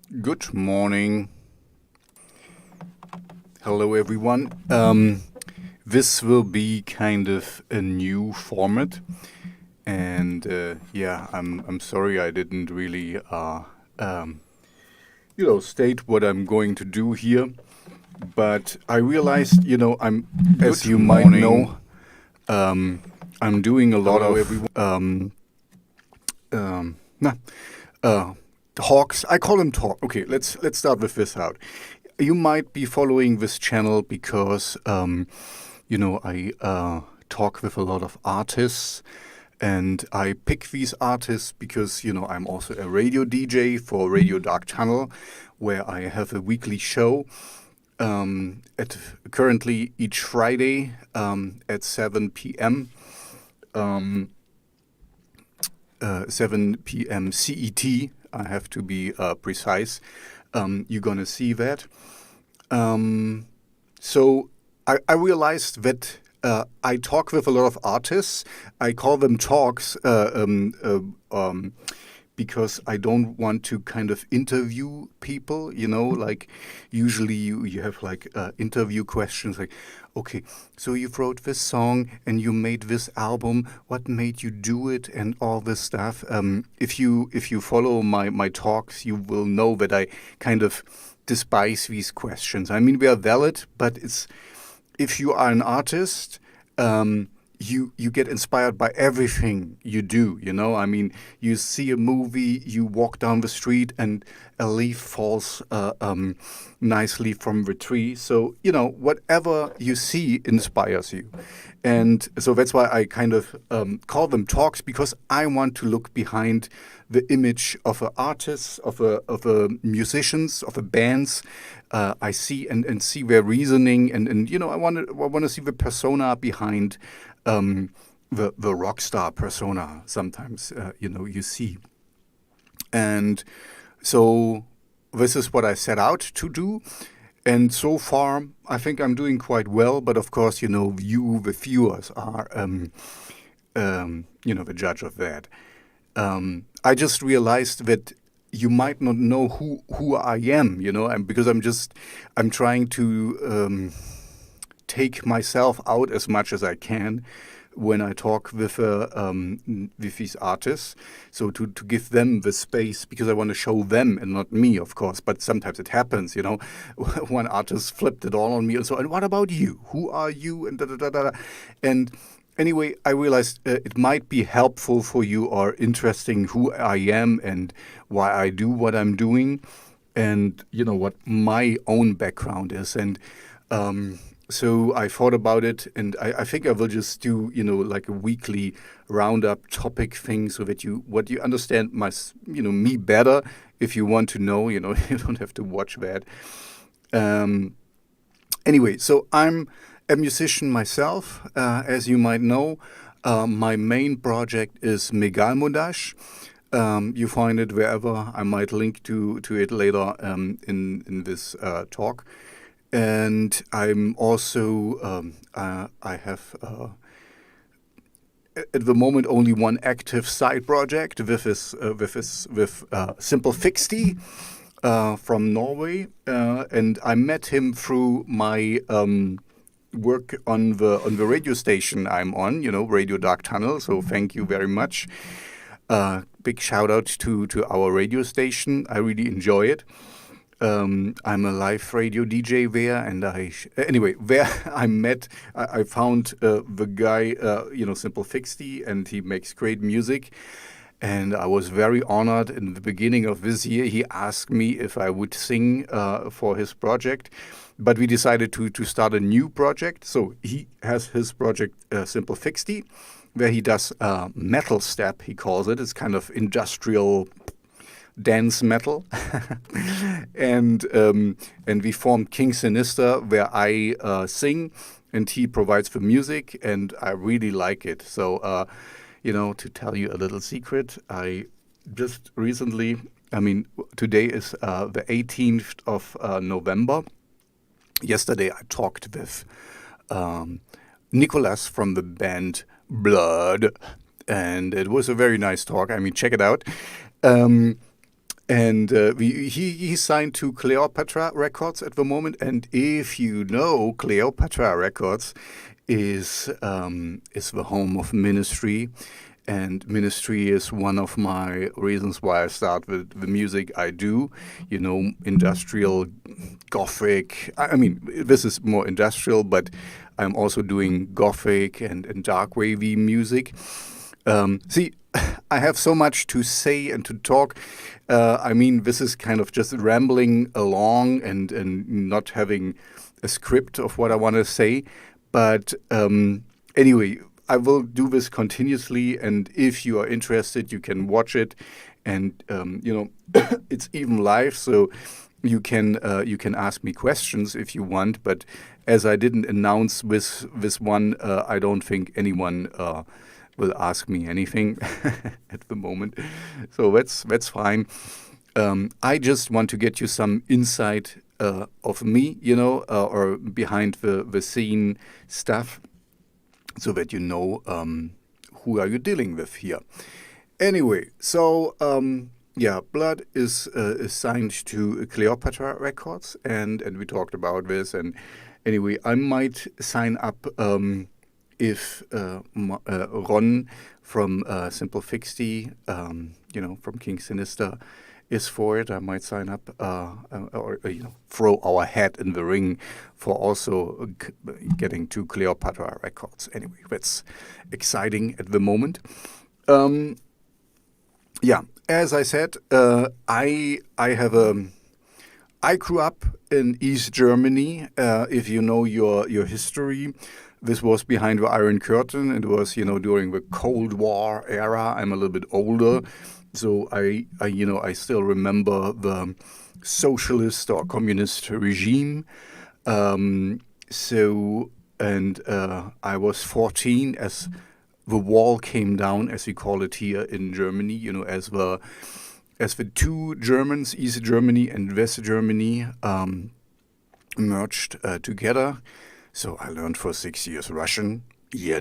Good morning. Hello, everyone. This will be kind of a new format, and I'm sorry I didn't really state what I'm going to do here, but I realized as Good you might morning. know, I'm doing a lot Hello, of everyone. nah, talks. I call them talk. Okay, let's start with this out. You might be following this channel because I talk with a lot of artists, and I pick these artists because I'm also a radio DJ for Radio Dark Tunnel, where I have a weekly show. At currently each Friday at 7 p.m. 7 p.m. CET. I have to be precise. You're gonna see that. So I realized that I talk with a lot of artists. I call them talks because I don't want to kind of interview people, like usually you have like interview questions like, okay, so you wrote this song and you made this album, what made you do it, and all this stuff. If you follow my talks, you will know that I kind of despise these questions. I mean, they are valid, but if you are an artist, you get inspired by everything you do. I mean, you see a movie, you walk down the street, and a leaf falls nicely from the tree. So whatever you see inspires you, and so that's why I kind of call them talks, because I want to look behind the image of an artist, of a musicians, of a bands. I see and see their reasoning, and I want to see the persona behind the rock star persona. Sometimes you see, and so this is what I set out to do. And so far, I think I'm doing quite well. But of course, the viewers are, the judge of that. I just realized that you might not know who I am, and because I'm trying to take myself out as much as I can when I talk with these artists. So to give them the space, because I want to show them and not me, of course. But sometimes it happens, one artist flipped it all on me, and so, and what about you? Who are you? And da da da da. And anyway, I realized it might be helpful for you or interesting who I am and why I do what I'm doing, and what my own background is. And so I thought about it, and I think I will just do like a weekly roundup topic thing, so that you understand me better. If you want to know, you don't have to watch that. Um, Anyway, so I'm a musician myself, as you might know. My main project is Megalmodash. You find it wherever. I might link to it later in this talk. And I'm also I have at the moment only one active side project with Simple Fixty from Norway, and I met him through my work on the radio station I'm on, Radio Dark Tunnel. So thank you very much. Big shout out to our radio station. I really enjoy it. I'm a live radio DJ there, and anyway, there I found the guy, Simple Fixty, and he makes great music. And I was very honored. In the beginning of this year, he asked me if I would sing for his project, but we decided to start a new project. So he has his project, Simple Fixty, where he does metal step, he calls it. It's kind of industrial dance metal. And we formed King Sinister, where I sing and he provides the music, and I really like it. So to tell you a little secret, I just recently, I mean, today is the 18th of November. Yesterday I talked with Nicholas from the band Blood, and it was a very nice talk. I mean, check it out. And he signed to Cleopatra Records at the moment. And if you know, Cleopatra Records is the home of Ministry, and Ministry is one of my reasons why I start with the music I do. You know, industrial, gothic. I mean, this is more industrial, but I'm also doing gothic and dark wavy music. See, I have so much to say and to talk. I mean, this is kind of just rambling along and not having a script of what I want to say. But anyway, I will do this continuously. And if you are interested, you can watch it. And, it's even live. So you can ask me questions if you want. But as I didn't announce this one, I don't think anyone will ask me anything at the moment. So that's fine. I just want to get you some insight of me, or behind the scene stuff, so that you know who are you dealing with here. Anyway, so Blood is signed to Cleopatra Records, and we talked about this. And anyway, I might sign up if Ron from Simple Fixty, from King Sinister, is for it. I might sign up or throw our hat in the ring for also getting to Cleopatra Records. Anyway, that's exciting at the moment. As I said, I grew up in East Germany. If you know your history, this was behind the Iron Curtain. It was, during the Cold War era. I'm a little bit older, so I still remember the socialist or communist regime. I was 14 as the wall came down, as we call it here in Germany. As the two Germans, East Germany and West Germany, merged together. So I learned for 6 years Russian. I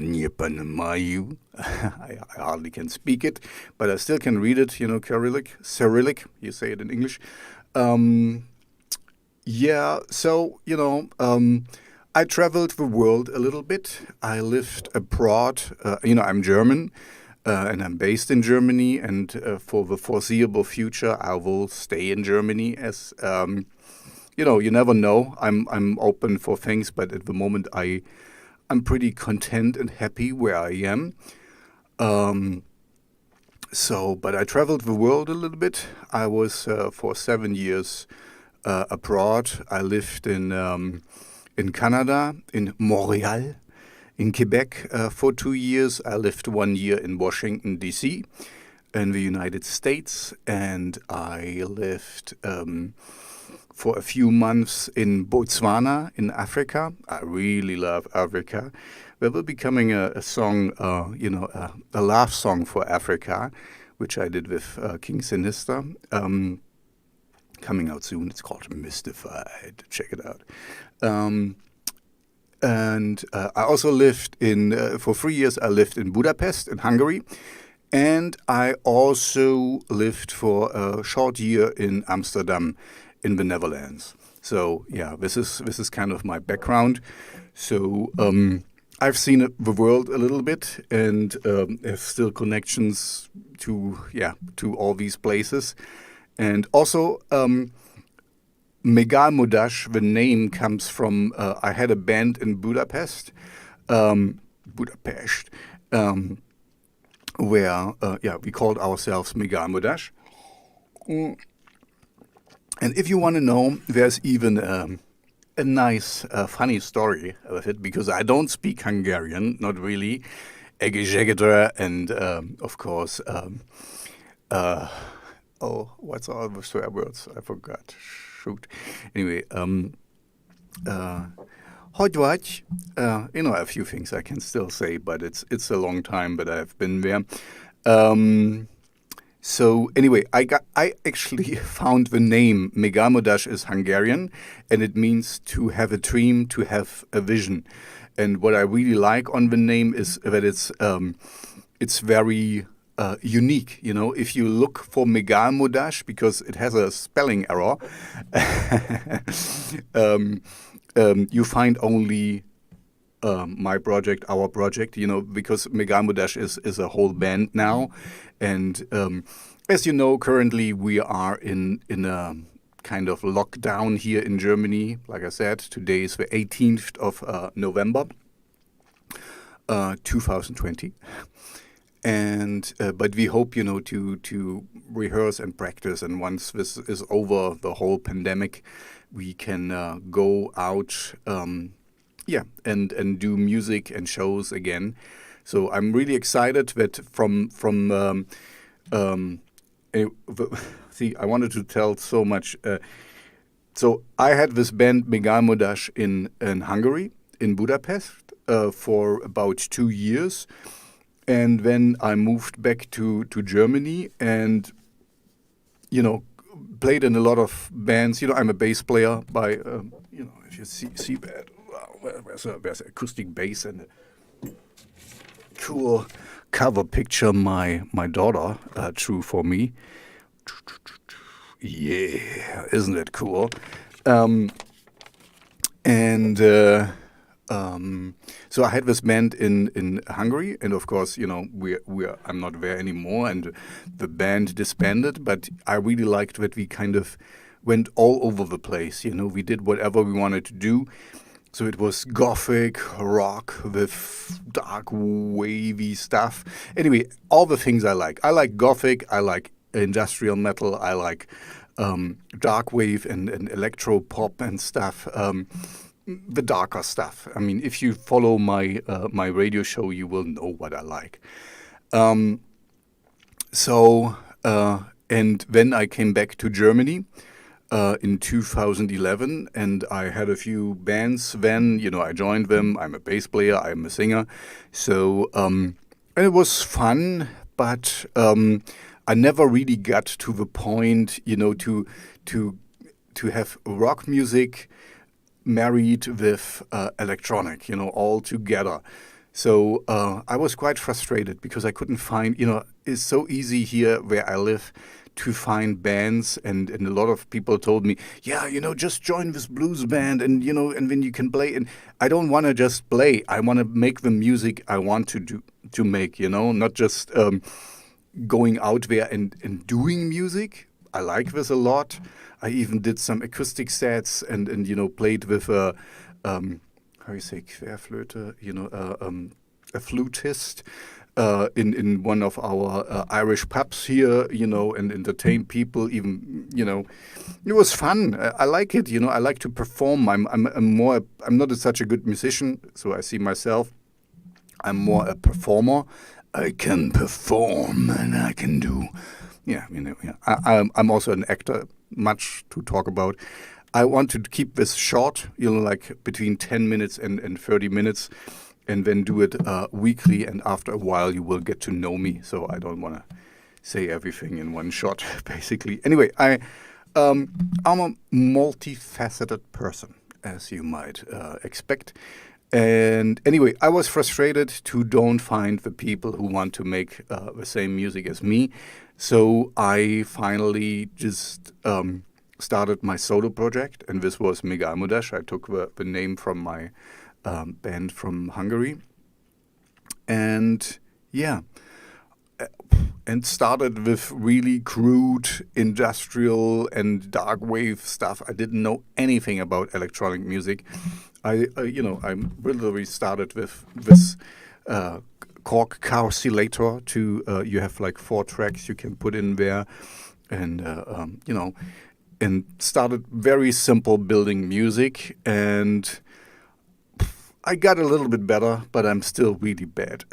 hardly can speak it, but I still can read it, Cyrillic, you say it in English. I traveled the world a little bit. I lived abroad. I'm German, and I'm based in Germany, and for the foreseeable future, I will stay in Germany as... you never know. I'm open for things, but at the moment I'm pretty content and happy where I am. But I traveled the world a little bit. I was for 7 years abroad. I lived in Canada, in Montreal, in Quebec for 2 years. I lived 1 year in Washington, D.C., in the United States, and I lived for a few months in Botswana, in Africa. I really love Africa. There will be coming a song, a laugh song for Africa, which I did with King Sinister, coming out soon. It's called Mystified. Check it out. And I also lived for 3 years, I lived in Budapest, in Hungary. And I also lived for a short year in Amsterdam, in the Netherlands. So this is kind of my background. So I've seen the world a little bit, and have still connections to all these places. And also Megalmodash, the name comes from I had a band in Budapest, where we called ourselves Megalmodash. And if you want to know, there's even a nice, funny story with it, because I don't speak Hungarian, not really. Egészségedre, and of course, what's all the swear words? I forgot. Shoot. Anyway, hogy vagy? A few things I can still say, but it's a long time, but I've been there. So anyway, I actually found the name. Megalmodash is Hungarian, and it means to have a dream, to have a vision. And what I really like on the name is that it's very unique. You know, if you look for Megalmodash, because it has a spelling error, um, you find only my project, our project, you know, because Megalmodash is a whole band now. And as you know, currently we are in a kind of lockdown here in Germany. Like I said, today is the 18th of November, 2020. And but we hope, you know, to rehearse and practice, and once this is over, the whole pandemic, we can go out, yeah, and do music and shows again. So I'm really excited that um, eh, see, I wanted to tell so much. So I had this band Megalmodash in Hungary, in Budapest, for about 2 years. And then I moved back to Germany and, you know, played in a lot of bands. You know, I'm a bass player by, you know, if you see that, wow, there's acoustic bass and a cool cover picture my daughter drew for me. Yeah, isn't it cool? Um, and so I had this band in Hungary, and of course, you know, I'm not there anymore, and the band disbanded. But I really liked that we kind of went all over the place. You know, we did whatever we wanted to do. So it was gothic rock with dark wavy stuff. Anyway, all the things I like. I like gothic. I like industrial metal. I like dark wave and electro pop and stuff. The darker stuff. I mean, if you follow my radio show, you will know what I like. Um, so and then I came back to Germany in 2011, and I had a few bands. Then, you know, I joined them. I'm a bass player. I'm a singer. So and it was fun, but I never really got to the point, you know, to have rock music married with electronic, you know, all together. So I was quite frustrated because I couldn't find, you know, it's so easy here where I live to find bands, and a lot of people told me, yeah, you know, just join this blues band, and, you know, and then you can play. And I don't want to just play. I want to make the music I want to make, you know, not just going out there and doing music. I like this a lot. I even did some acoustic sets and you know, played with how you say Querflöte, you know, a flutist in one of our Irish pubs here, you know, and entertained people. Even, you know, it was fun. I like it. You know, I like to perform. I'm not such a good musician, so I see myself. I'm more a performer. I can perform and I can do. Yeah, you know, yeah. I'm also an actor. Much to talk about. I want to keep this short, you know, like between 10 minutes and 30 minutes, and then do it weekly. And after a while, you will get to know me. So I don't want to say everything in one shot, basically. Anyway, I'm a multifaceted person, as you might expect. And anyway, I was frustrated to don't find the people who want to make the same music as me. So I finally just started my solo project, and this was Megalmodash. I took the name from my band from Hungary. And yeah, and started with really crude industrial and dark wave stuff. I didn't know anything about electronic music. I literally started with this Korg Carcelator. You have like 4 tracks you can put in there, and you know, and started very simple building music, and I got a little bit better, but I'm still really bad.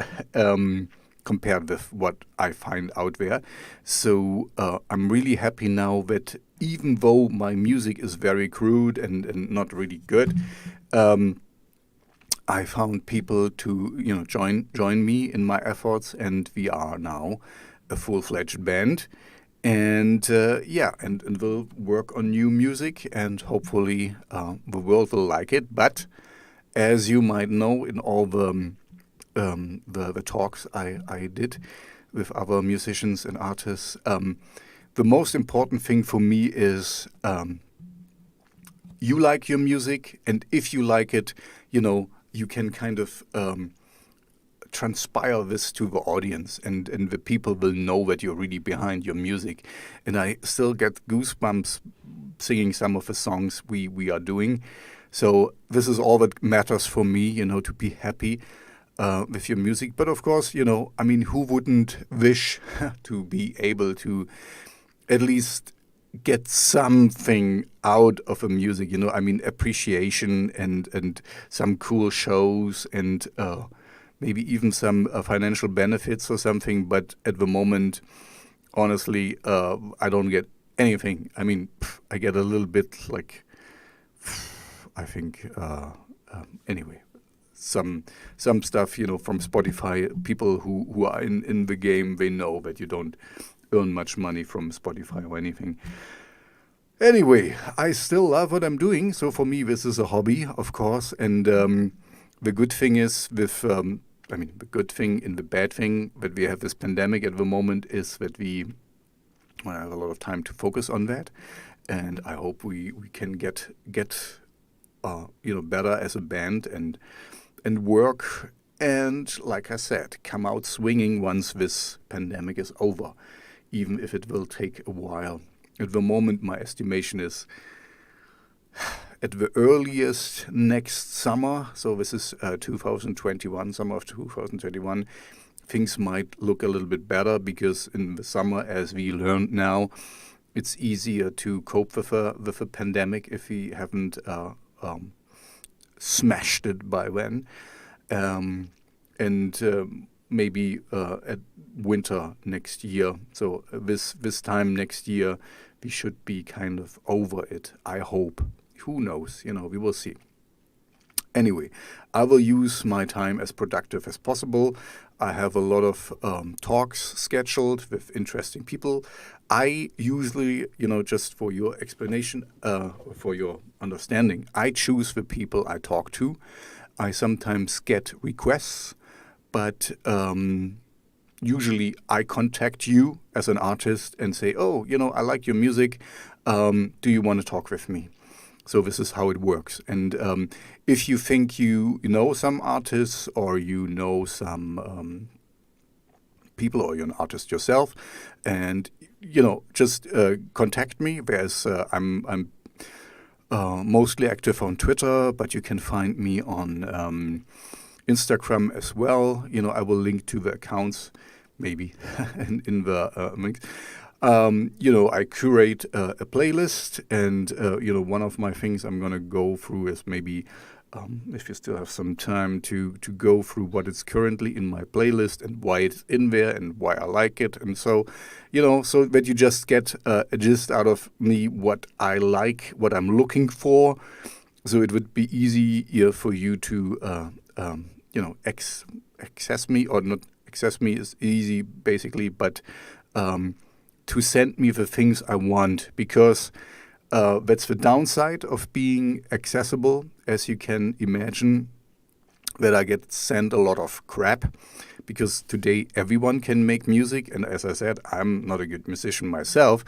Compared with what I find out there. So I'm really happy now that even though my music is very crude and not really good, I found people to, you know, join me in my efforts, and we are now a full-fledged band. And and we'll work on new music, and hopefully the world will like it. But as you might know, in all the talks I did, with other musicians and artists. The most important thing for me is you like your music, and if you like it, you can kind of transpire this to the audience, and the people will know that you're really behind your music. And I still get goosebumps singing some of the songs we are doing. So this is all that matters for me, to be happy with your music. But of course, who wouldn't wish to be able to at least get something out of a music, appreciation and some cool shows and maybe even some financial benefits or something. But at the moment, honestly, I don't get anything. I get a little bit like, I think, anyway, some stuff, from Spotify. People who are in the game, they know that you don't earn much money from Spotify or anything. Anyway, I still love what I'm doing. So for me, this is a hobby, of course. And the good thing is the good thing and the bad thing that we have this pandemic at the moment is that we have a lot of time to focus on that. And I hope we can get better as a band and work. And like I said, come out swinging once this pandemic is over, even if it will take a while. At the moment, my estimation is at the earliest next summer, so this is 2021, summer of 2021, things might look a little bit better, because in the summer, as we learned now, it's easier to cope with a pandemic if we haven't smashed it by then. Maybe at winter next year. So this time next year, we should be kind of over it, I hope. Who knows? We will see. Anyway, I will use my time as productive as possible. I have a lot of talks scheduled with interesting people. I usually, just for your explanation, for your understanding, I choose the people I talk to. I sometimes get requests, but usually I contact you as an artist and say, oh, I like your music. Do you want to talk with me? So this is how it works. And if you think you know some artists, or some people, or you're an artist yourself, and just contact me. I'm mostly active on Twitter, but you can find me on Instagram as well. I will link to the accounts maybe in the links. I curate a playlist, and one of my things I'm gonna go through is maybe, if you still have some time, to go through what is currently in my playlist and why it's in there and why I like it, and so so that you just get a gist out of me, what I like, what I'm looking for, so it would be easier for you to access me, or not access me is easy basically, but to send me the things I want, because that's the downside of being accessible, as you can imagine, that I get sent a lot of crap, because today everyone can make music, and as I said, I'm not a good musician myself,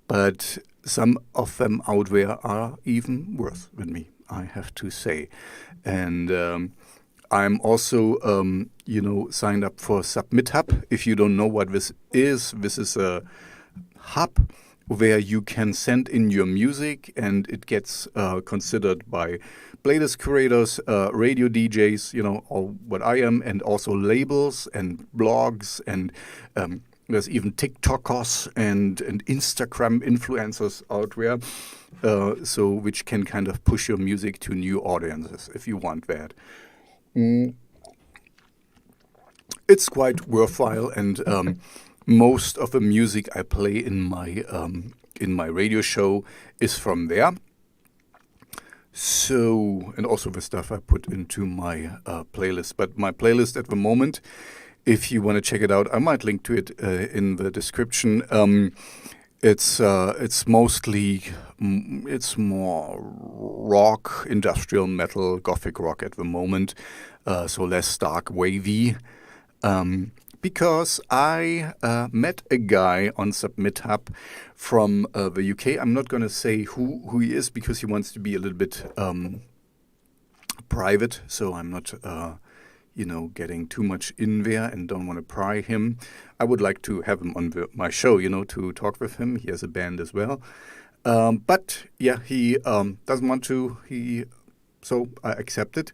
but some of them out there are even worse than me, I have to say. And I'm also, signed up for SubmitHub. If you don't know what this is a hub where you can send in your music, and it gets considered by playlist curators, radio DJs, or what I am, and also labels and blogs, and there's even TikTokers and Instagram influencers out there, so which can kind of push your music to new audiences if you want that. It's quite worthwhile, and most of the music I play in my radio show is from there. So, and also the stuff I put into my playlist. But my playlist at the moment, if you want to check it out, I might link to it in the description. It's mostly, it's more rock, industrial metal, gothic rock at the moment, so less dark, wavy. because I met a guy on Submit Hub from the UK. I'm not going to say who he is because he wants to be a little bit private, so I'm not getting too much in there and don't want to pry him. I would like to have him on my show, to talk with him. He has a band as well. But yeah, he doesn't want to. So I accepted.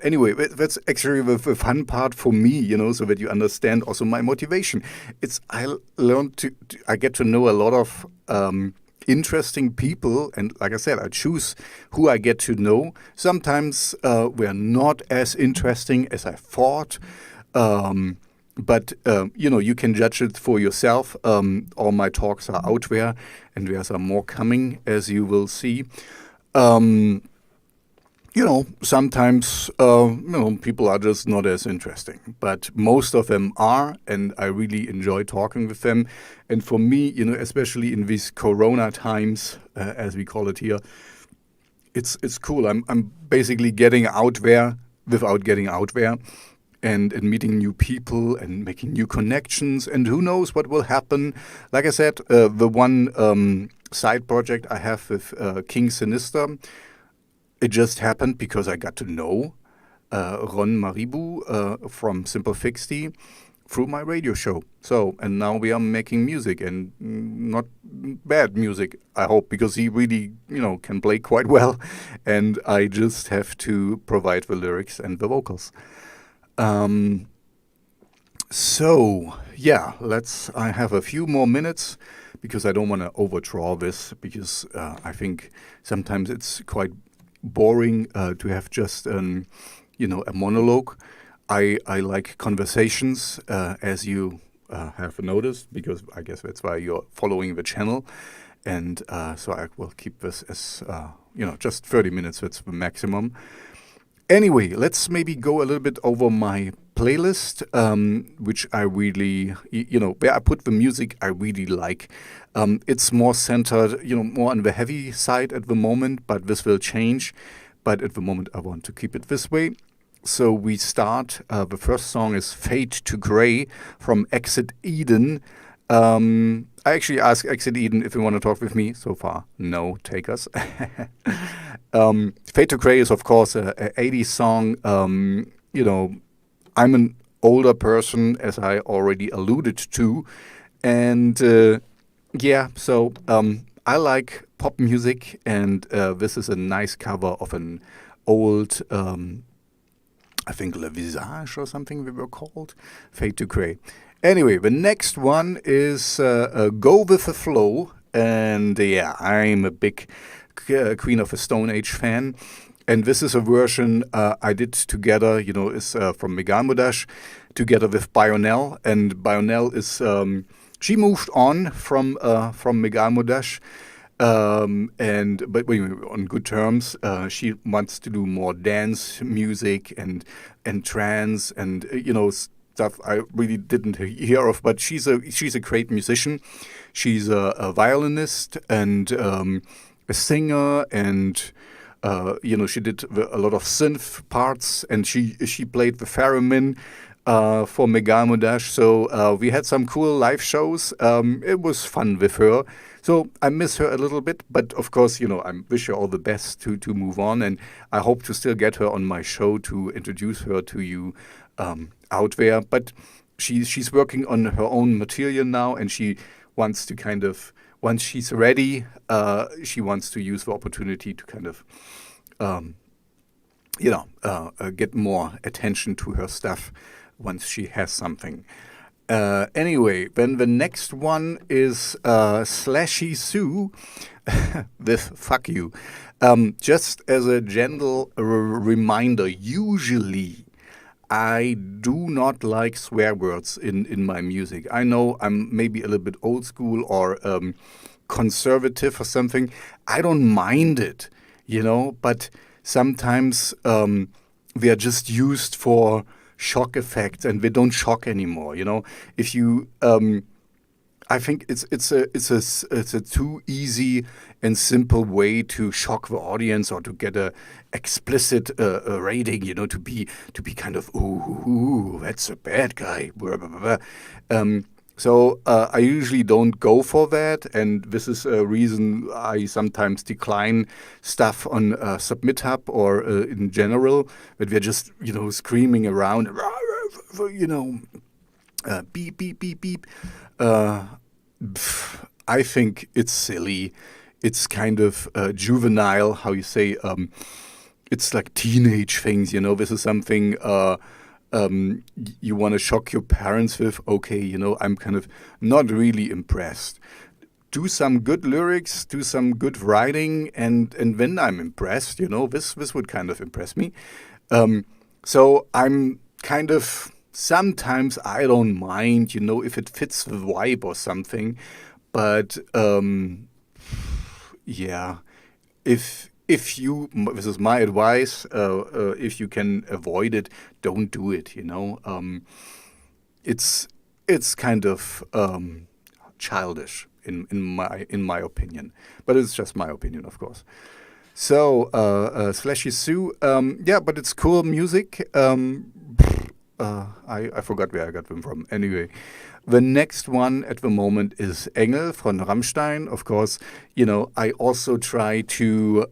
Anyway, that's actually the fun part for me, so that you understand also my motivation. I get to know a lot of interesting people, and like I said, I choose who I get to know. Sometimes we're not as interesting as I thought, but you can judge it for yourself. All my talks are out there, and there's more coming, as you will see. Sometimes, people are just not as interesting, but most of them are, and I really enjoy talking with them. And for me, especially in these Corona times, as we call it here, it's cool. I'm basically getting out there without getting out there, and meeting new people and making new connections, and who knows what will happen. Like I said, the one side project I have with King Sinister, it just happened because I got to know Ron Maribu from Simple 60 through my radio show. So, and now we are making music, and not bad music, I hope, because he really, can play quite well, and I just have to provide the lyrics and the vocals. So, yeah, I have a few more minutes because I don't want to overdraw this, because I think sometimes it's quite boring to have just a monologue. I like conversations, as you have noticed, because I guess that's why you're following the channel. And so I will keep this as just 30 minutes. That's the maximum. Anyway, let's maybe go a little bit over my playlist, which I really, where I put the music I really like. It's more centered, more on the heavy side at the moment, but this will change. But at the moment, I want to keep it this way. So we start. The first song is Fade to Grey from Exit Eden. I actually asked Exit Eden if they want to talk with me. So far, no takers. Fade to Grey is, of course, a 80s song. I'm an older person, as I already alluded to. And so I like pop music, and this is a nice cover of an old, I think Le Visage or something they were called, Fade to Grey. Anyway, the next one is Go With The Flow, and I'm a big Queen of the Stone Age fan. And this is a version I did together, is from Megalmodash, together with Bionel. And Bionel is, she moved on from Megalmodash, but on good terms. She wants to do more dance music and trance and stuff I really didn't hear of. But she's a great musician. She's a violinist and a singer, and she did a lot of synth parts, and she played the theremin for Megalmodash. So we had some cool live shows. It was fun with her. So I miss her a little bit, but of course, I wish her all the best to move on, and I hope to still get her on my show to introduce her to you out there. But she's working on her own material now, and she wants to kind of, once she's ready, she wants to use the opportunity to kind of, get more attention to her stuff once she has something. Anyway, then the next one is Slashy Sue with Fuck You. Just as a gentle reminder, usually I do not like swear words in my music. I know I'm maybe a little bit old school or conservative or something. I don't mind it, but sometimes they are just used for shock effects, and they don't shock anymore. If you I think it's a too easy and simple way to shock the audience or to get a explicit rating. To be kind of ooh, that's a bad guy. Blah, blah, blah, blah. So I usually don't go for that, and this is a reason I sometimes decline stuff on Submit Hub or in general, that we're just screaming around, you know, beep beep beep beep. Uh, I think it's silly. It's kind of juvenile. How you say? It's like teenage things. This is something you want to shock your parents with. Okay, I'm kind of not really impressed. Do some good lyrics, do some good writing, and then I'm impressed. This would kind of impress me. So I'm kind of sometimes I don't mind, if it fits the vibe or something. But yeah, if you this is my advice, if you can avoid it, don't do it. It's it's kind of childish in my opinion, but it's just my opinion, of course. So, Slashy Sue, yeah, but it's cool music. I forgot where I got them from. Anyway, the next one at the moment is Engel von Rammstein. Of course, I also try uh,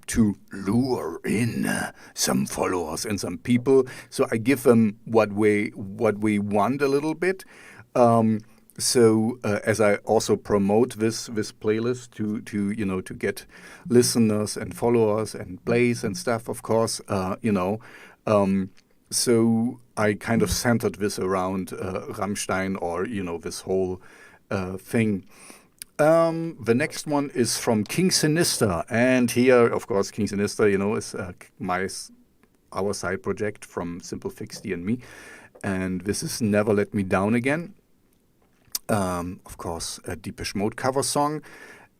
to lure in some followers and some people. So I give them what we want a little bit. Um, so as I also promote this playlist to get listeners and followers and plays and stuff, of course, um, so I kind of centered this around Rammstein, or this whole thing. The next one is from King Sinister, and here, of course, King Sinister, is our side project from Simple Fixty and me, and this is Never Let Me Down Again. Of course, a Depeche Mode cover song,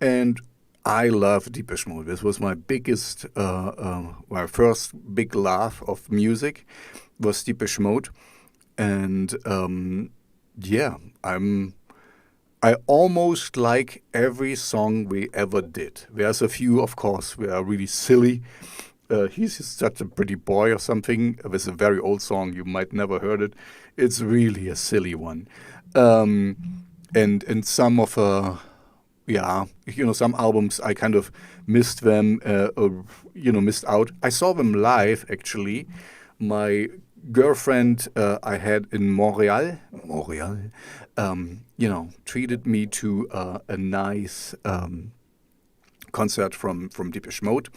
and I love Depeche Mode. This was my first big love of music was Depeche Mode, and yeah, I almost like every song we ever did. There's a few, of course, we are really silly. He's just such a pretty boy or something. It's a very old song. You might never heard it. It's really a silly one. Um, and some of yeah, some albums I kind of missed them, or missed out. I saw them live actually. My girlfriend I had in Montreal, treated me to a nice concert from Depeche Mode.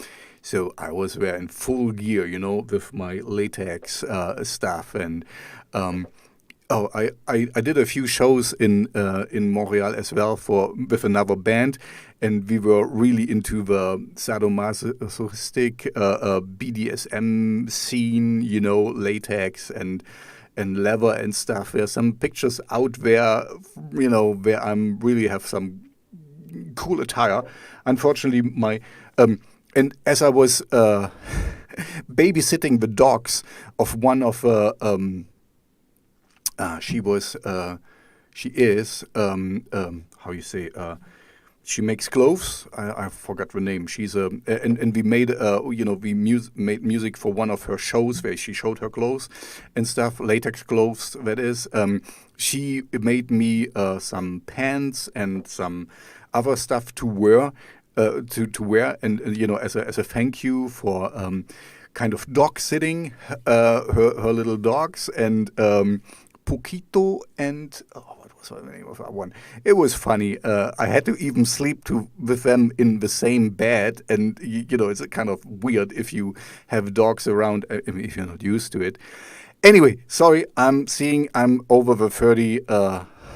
So I was there in full gear, with my latex stuff, and um, oh, I did a few shows in Montreal as well for with another band, and we were really into the sadomasochistic BDSM scene, latex and leather and stuff. There's some pictures out there, where I'm really have some cool attire. Unfortunately, my and as I was babysitting the dogs of one of she was she is how you say she makes clothes. I forgot the name. She's a and we made made music for one of her shows where she showed her clothes and stuff, latex clothes. That is, she made me some pants and some other stuff to wear. To wear, and as a thank you for kind of dog sitting her little dogs, and Poquito and what was the name of that one? It was funny. I had to even sleep with them in the same bed, and it's kind of weird if you have dogs around, if you're not used to it. Anyway, sorry, I'm over the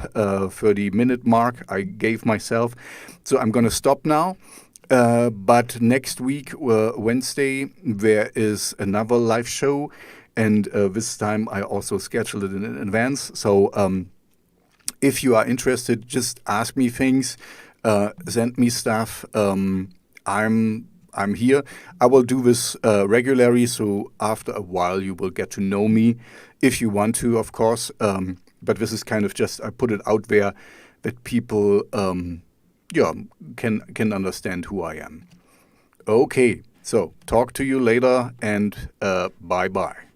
30-minute mark I gave myself, so I'm gonna stop now. But next week, Wednesday, there is another live show, and this time I also scheduled it in advance. So if you are interested, just ask me things, send me stuff. I'm here. I will do this regularly, so after a while you will get to know me, if you want to, of course. But this is kind of just, I put it out there that people, yeah, can understand who I am. Okay, so talk to you later, and bye bye.